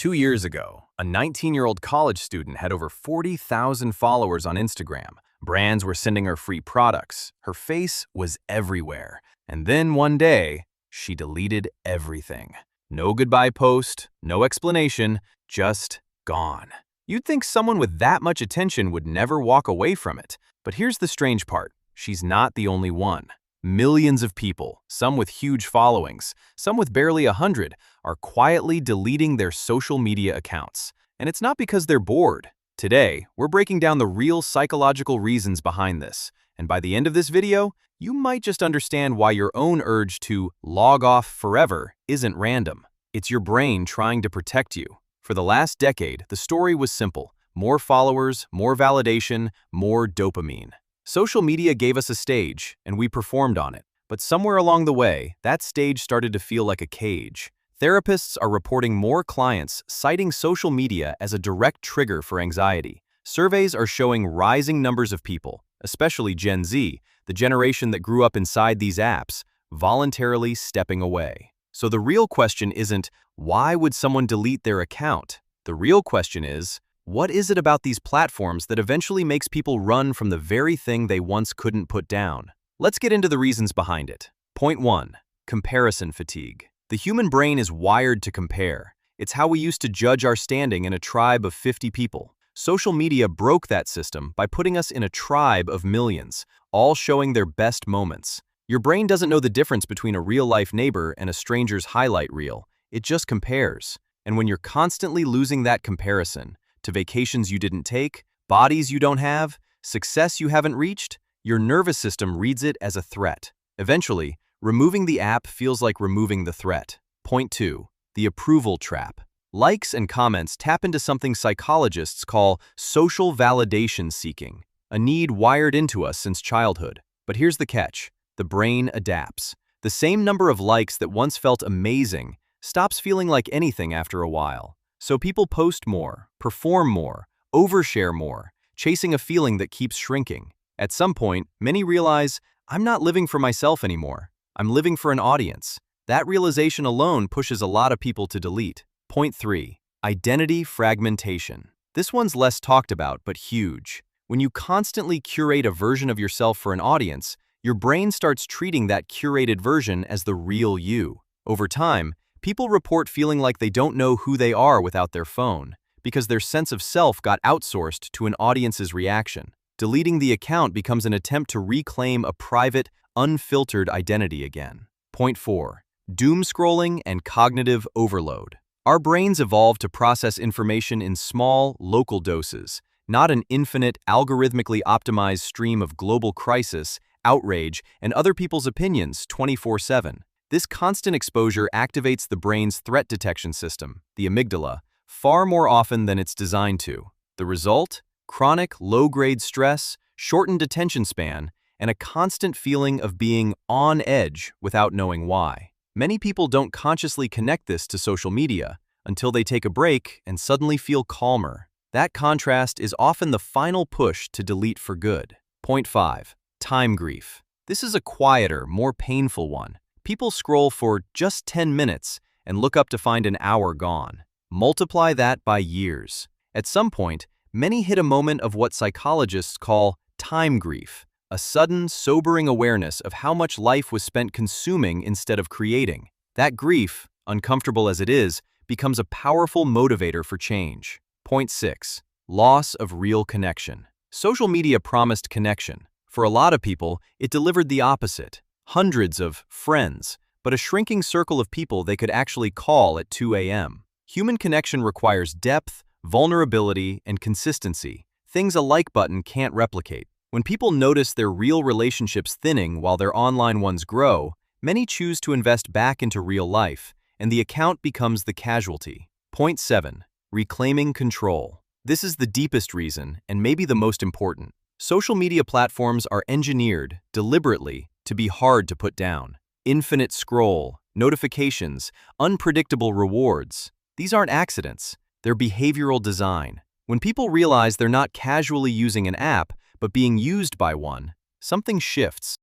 2 years ago, a 19-year-old college student had over 40,000 followers on Instagram. Brands were sending her free products. Her face was everywhere. And then one day, she deleted everything. No goodbye post, no explanation, just gone. You'd think someone with that much attention would never walk away from it. But here's the strange part. She's not the only one. Millions of people, some with huge followings, some with barely 100, are quietly deleting their social media accounts. And it's not because they're bored. Today, we're breaking down the real psychological reasons behind this. And by the end of this video, you might just understand why your own urge to log off forever isn't random. It's your brain trying to protect you. For the last decade, the story was simple. More followers, more validation, more dopamine. Social media gave us a stage, and we performed on it. But somewhere along the way, that stage started to feel like a cage. Therapists are reporting more clients citing social media as a direct trigger for anxiety. Surveys are showing rising numbers of people, especially Gen Z, the generation that grew up inside these apps, voluntarily stepping away. So the real question isn't, why would someone delete their account? The real question is, what is it about these platforms that eventually makes people run from the very thing they once couldn't put down? Let's get into the reasons behind it. Point 1. Comparison fatigue. The human brain is wired to compare. It's how we used to judge our standing in a tribe of 50 people. Social media broke that system by putting us in a tribe of millions, all showing their best moments. Your brain doesn't know the difference between a real-life neighbor and a stranger's highlight reel. It just compares. And when you're constantly losing that comparison, to vacations you didn't take, bodies you don't have, success you haven't reached, your nervous system reads it as a threat. Eventually, removing the app feels like removing the threat. Point 2. The approval trap. Likes and comments tap into something psychologists call social validation seeking, a need wired into us since childhood. But here's the catch. The brain adapts. The same number of likes that once felt amazing stops feeling like anything after a while. So people post more, perform more, overshare more, chasing a feeling that keeps shrinking. At some point, many realize, I'm not living for myself anymore. I'm living for an audience. That realization alone pushes a lot of people to delete. Point 3. Identity fragmentation. This one's less talked about, but huge. When you constantly curate a version of yourself for an audience, your brain starts treating that curated version as the real you. Over time, people report feeling like they don't know who they are without their phone, because their sense of self got outsourced to an audience's reaction. Deleting the account becomes an attempt to reclaim a private, unfiltered identity again. Point 4. Doom scrolling and cognitive overload. Our brains evolved to process information in small, local doses, not an infinite, algorithmically optimized stream of global crisis, outrage, and other people's opinions 24/7. This constant exposure activates the brain's threat detection system, the amygdala, far more often than it's designed to. The result? Chronic, low-grade stress, shortened attention span, and a constant feeling of being on edge without knowing why. Many people don't consciously connect this to social media until they take a break and suddenly feel calmer. That contrast is often the final push to delete for good. Point 5. Time grief. This is a quieter, more painful one. People scroll for just 10 minutes and look up to find an hour gone. Multiply that by years. At some point, many hit a moment of what psychologists call time grief, a sudden, sobering awareness of how much life was spent consuming instead of creating. That grief, uncomfortable as it is, becomes a powerful motivator for change. Point 6. Loss of real connection. Social media promised connection. For a lot of people, it delivered the opposite. Hundreds of friends, but a shrinking circle of people they could actually call at 2 a.m. Human connection requires depth, vulnerability, and consistency, things a like button can't replicate. When people notice their real relationships thinning while their online ones grow, many choose to invest back into real life, and the account becomes the casualty. Point 7. Reclaiming control. This is the deepest reason, and maybe the most important. Social media platforms are engineered, deliberately, to be hard to put down. Infinite scroll, notifications, unpredictable rewards. These aren't accidents. They're behavioral design. When people realize they're not casually using an app, but being used by one, something shifts.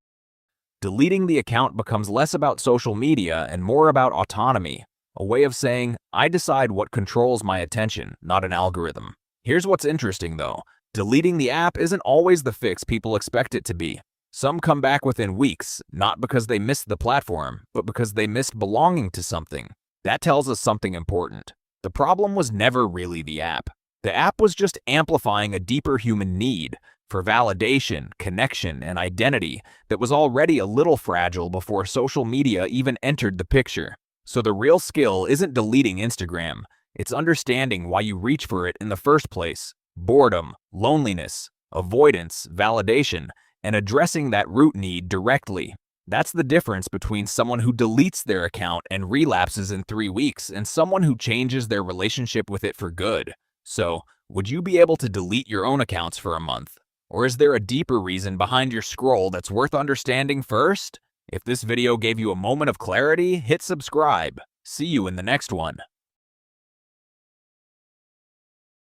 Deleting the account becomes less about social media and more about autonomy. A way of saying, I decide what controls my attention, not an algorithm. Here's what's interesting though. Deleting the app isn't always the fix people expect it to be. Some come back within weeks, not because they missed the platform, but because they missed belonging to something. That tells us something important. The problem was never really the app. The app was just amplifying a deeper human need for validation, connection, and identity that was already a little fragile before social media even entered the picture. So the real skill isn't deleting Instagram, it's understanding why you reach for it in the first place. Boredom, loneliness, avoidance, validation, and addressing that root need directly. That's the difference between someone who deletes their account and relapses in 3 weeks and someone who changes their relationship with it for good. So, would you be able to delete your own accounts for a month? Or is there a deeper reason behind your scroll that's worth understanding first? If this video gave you a moment of clarity, hit subscribe. See you in the next one.